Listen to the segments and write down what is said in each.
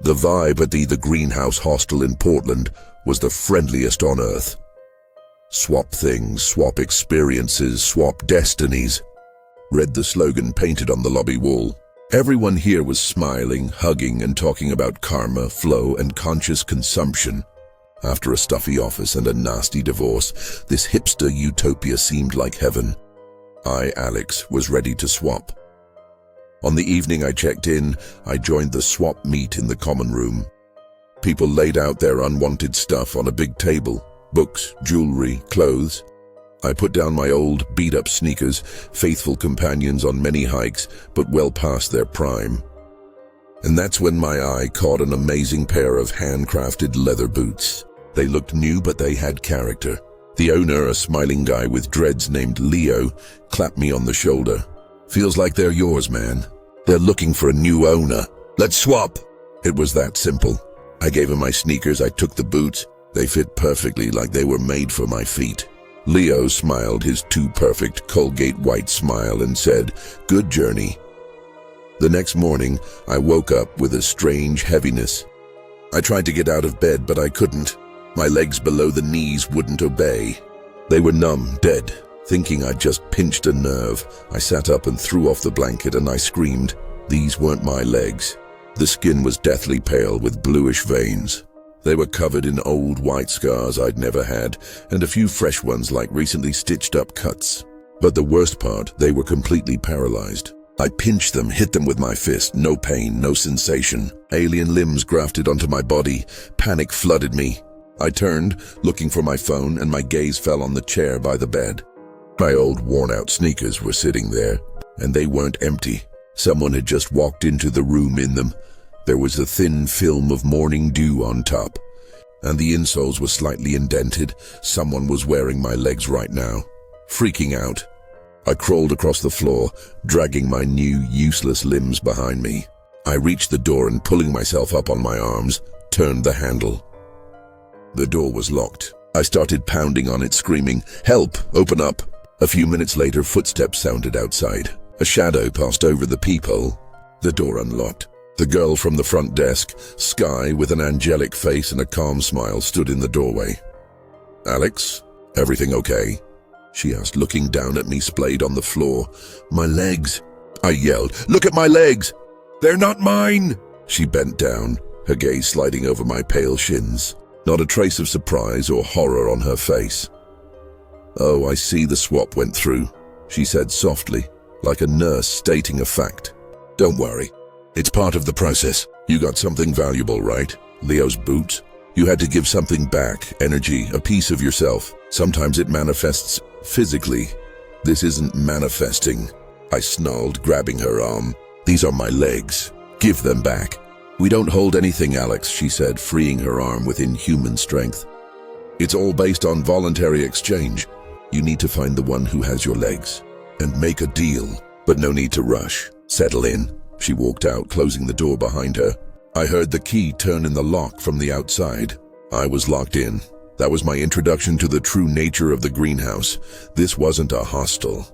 The vibe at the Greenhouse Hostel in Portland was the friendliest on earth. Swap things, swap experiences, swap destinies. Read the slogan painted on the lobby wall. Everyone here was smiling, hugging, and talking about karma, flow, and conscious consumption. After a stuffy office and a nasty divorce, this hipster utopia seemed like heaven. I, Alex, was ready to swap. On the evening I checked in, I joined the swap meet in the common room. People laid out their unwanted stuff on a big table. Books, jewelry, clothes. I put down my old, beat-up sneakers, faithful companions on many hikes, but well past their prime. And that's when my eye caught an amazing pair of handcrafted leather boots. They looked new, but they had character. The owner, a smiling guy with dreads named Leo, clapped me on the shoulder. "Feels like they're yours, man. They're looking for a new owner. Let's swap." It was that simple. I gave him my sneakers, I took the boots. They fit perfectly, like they were made for my feet. Leo smiled his too perfect Colgate white smile and said, "Good journey." The next morning, I woke up with a strange heaviness. I tried to get out of bed, but I couldn't. My legs below the knees wouldn't obey. They were numb, dead. Thinking I'd just pinched a nerve, I sat up and threw off the blanket and I screamed. These weren't my legs. The skin was deathly pale with bluish veins. They were covered in old white scars I'd never had, and a few fresh ones like recently stitched up cuts. But the worst part, they were completely paralyzed. I pinched them, hit them with my fist. No pain, no sensation. Alien limbs grafted onto my body. Panic flooded me. I turned, looking for my phone, and my gaze fell on the chair by the bed. My old worn-out sneakers were sitting there, and they weren't empty. Someone had just walked into the room in them. There was a thin film of morning dew on top, and the insoles were slightly indented. Someone was wearing my legs right now. Freaking out, I crawled across the floor, dragging my new, useless limbs behind me. I reached the door and, pulling myself up on my arms, turned the handle. The door was locked. I started pounding on it, screaming, "Help! Open up!" A few minutes later, footsteps sounded outside. A shadow passed over the peephole. The door unlocked. The girl from the front desk, Sky, with an angelic face and a calm smile, stood in the doorway. "Alex, everything okay?" she asked, looking down at me splayed on the floor. "My legs," I yelled. "Look at my legs! They're not mine!" She bent down, her gaze sliding over my pale shins. Not a trace of surprise or horror on her face. "Oh, I see the swap went through," she said softly, like a nurse stating a fact. "Don't worry. It's part of the process. You got something valuable, right? Leo's boots? You had to give something back, energy, a piece of yourself. Sometimes it manifests physically. This isn't manifesting." I snarled, grabbing her arm. "These are my legs. Give them back." "We don't hold anything, Alex," she said, freeing her arm with inhuman strength. "It's all based on voluntary exchange. You need to find the one who has your legs and make a deal, but no need to rush. Settle in." She walked out, closing the door behind her. I heard the key turn in the lock from the outside. I was locked in. That was my introduction to the true nature of the greenhouse. This wasn't a hostel.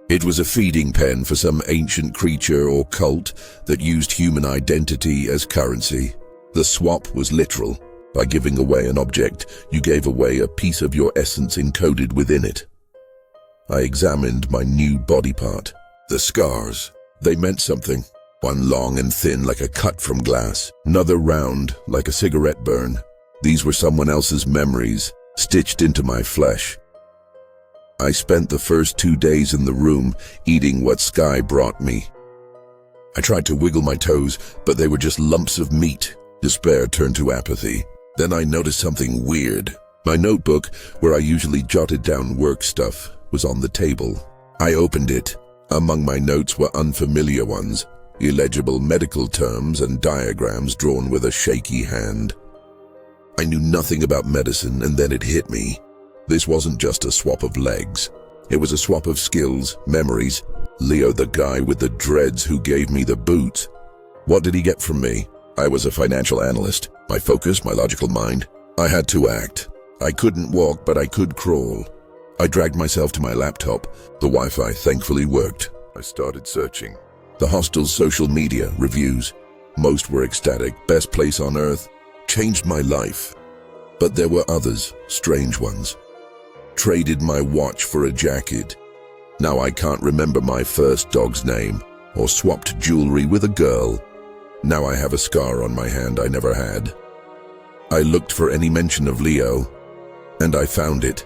It was a feeding pen for some ancient creature or cult that used human identity as currency. The swap was literal. By giving away an object, you gave away a piece of your essence encoded within it. I examined my new body part. The scars. They meant something. One long and thin like a cut from glass, another round like a cigarette burn. These were someone else's memories, stitched into my flesh. I spent the first 2 days in the room, eating what Sky brought me. I tried to wiggle my toes, but they were just lumps of meat. Despair turned to apathy. Then I noticed something weird. My notebook, where I usually jotted down work stuff, was on the table. I opened it. Among my notes were unfamiliar ones, illegible medical terms and diagrams drawn with a shaky hand. I knew nothing about medicine, and then it hit me. This wasn't just a swap of legs. It was a swap of skills, memories. Leo, the guy with the dreads who gave me the boots. What did he get from me? I was a financial analyst. My focus, my logical mind. I had to act. I couldn't walk, but I could crawl. I dragged myself to my laptop. The Wi-Fi thankfully worked. I started searching. The hostel's social media, reviews. Most were ecstatic, best place on earth, changed my life. But there were others, strange ones. Traded my watch for a jacket. Now I can't remember my first dog's name, or swapped jewelry with a girl. Now I have a scar on my hand I never had. I looked for any mention of Leo, and I found it.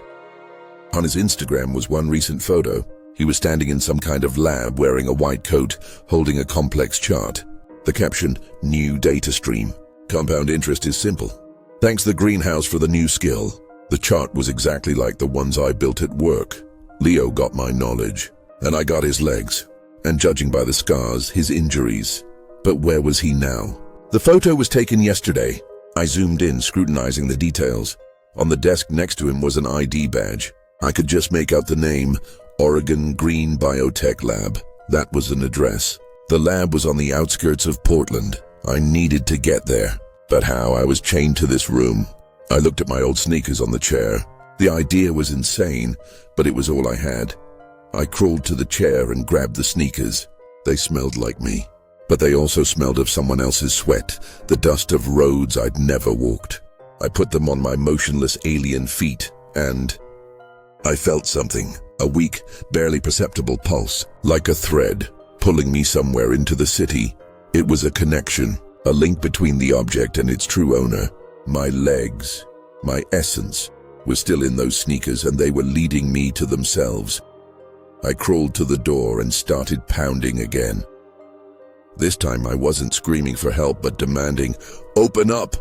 On his Instagram was one recent photo. He was standing in some kind of lab wearing a white coat, holding a complex chart. The caption, "New data stream. Compound interest is simple. Thanks the greenhouse for the new skill." The chart was exactly like the ones I built at work. Leo got my knowledge, and I got his legs. And judging by the scars, his injuries. But where was he now? The photo was taken yesterday. I zoomed in, scrutinizing the details. On the desk next to him was an ID badge. I could just make out the name, Oregon Green Biotech Lab. That was an address. The lab was on the outskirts of Portland. I needed to get there. But how? I was chained to this room. I looked at my old sneakers on the chair. The idea was insane, but it was all I had. I crawled to the chair and grabbed the sneakers. They smelled like me, but they also smelled of someone else's sweat, the dust of roads I'd never walked. I put them on my motionless alien feet, and I felt something, a weak, barely perceptible pulse, like a thread, pulling me somewhere into the city. It was a connection, a link between the object and its true owner. My legs, my essence, was still in those sneakers, and they were leading me to themselves. I crawled to the door and started pounding again. This time I wasn't screaming for help, but demanding, "Open up!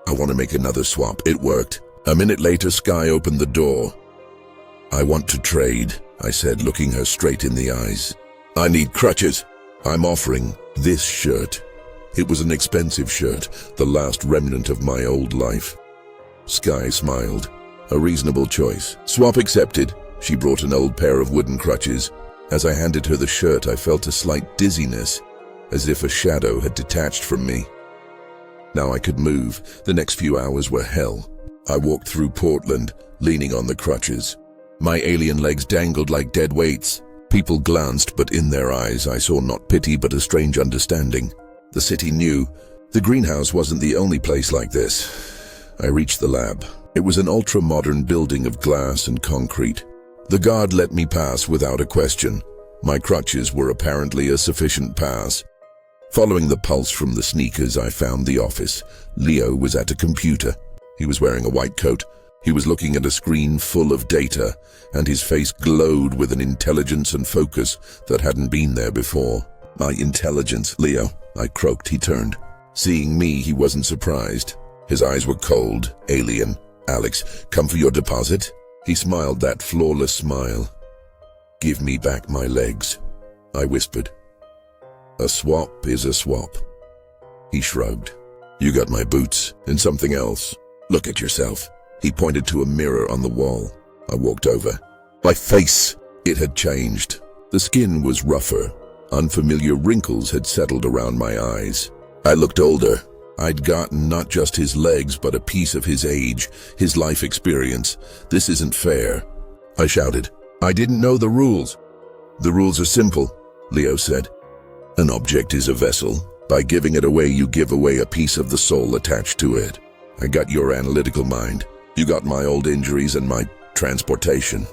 I want to make another swap." It worked. A minute later, Sky opened the door. "I want to trade," I said, looking her straight in the eyes. "I need crutches. I'm offering this shirt." It was an expensive shirt, the last remnant of my old life. Sky smiled. A reasonable choice. Swap accepted. She brought an old pair of wooden crutches. As I handed her the shirt, I felt a slight dizziness, as if a shadow had detached from me. Now I could move. The next few hours were hell. I walked through Portland, leaning on the crutches. My alien legs dangled like dead weights. People glanced, but in their eyes I saw not pity but a strange understanding. The city knew. The greenhouse wasn't the only place like this. I reached the lab. It was an ultra-modern building of glass and concrete. The guard let me pass without a question. My crutches were apparently a sufficient pass. Following the pulse from the sneakers, I found the office. Leo was at a computer. He was wearing a white coat. He was looking at a screen full of data, and his face glowed with an intelligence and focus that hadn't been there before. "My intelligence, Leo," I croaked. He turned. Seeing me, he wasn't surprised. His eyes were cold, alien. "Alex, come for your deposit?" He smiled that flawless smile. "Give me back my legs," I whispered. "A swap is a swap." He shrugged. "You got my boots and something else. Look at yourself." He pointed to a mirror on the wall. I walked over. My face, it had changed. The skin was rougher. Unfamiliar wrinkles had settled around my eyes. I looked older. I'd gotten not just his legs, but a piece of his age, his life experience. "This isn't fair," I shouted. "I didn't know the rules." "The rules are simple," Leo said. "An object is a vessel. By giving it away, you give away a piece of the soul attached to it. I got your analytical mind. You got my old injuries and my transportation."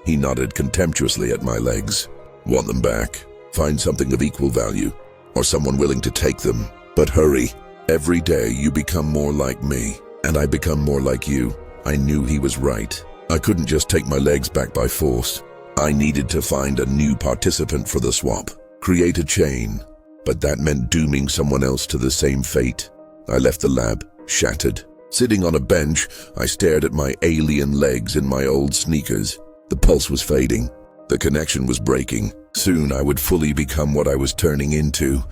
He nodded contemptuously at my legs. "Want them back? Find something of equal value, or someone willing to take them. But hurry. Every day you become more like me, and I become more like you." I knew he was right. I couldn't just take my legs back by force. I needed to find a new participant for the swap, create a chain. But that meant dooming someone else to the same fate. I left the lab, shattered. Sitting on a bench, I stared at my alien legs in my old sneakers. The pulse was fading. The connection was breaking. Soon I would fully become what I was turning into.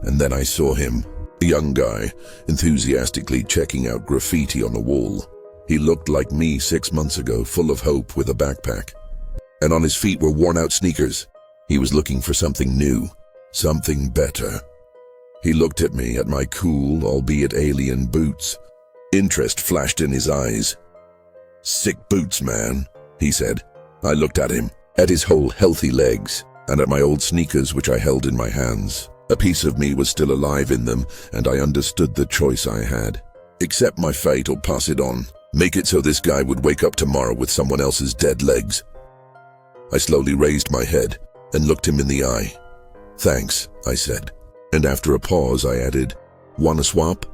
And then I saw him, a young guy, enthusiastically checking out graffiti on a wall. He looked like me 6 months ago, full of hope with a backpack. And on his feet were worn-out sneakers. He was looking for something new, something better. He looked at me, at my cool, albeit alien boots. Interest flashed in his eyes. "Sick boots, man," he said. I looked at him, at his whole healthy legs, and at my old sneakers which I held in my hands. A piece of me was still alive in them, and I understood the choice I had. Accept my fate or pass it on. Make it so this guy would wake up tomorrow with someone else's dead legs. I slowly raised my head and looked him in the eye. Thanks, I said. And after a pause, I added, "Wanna swap?"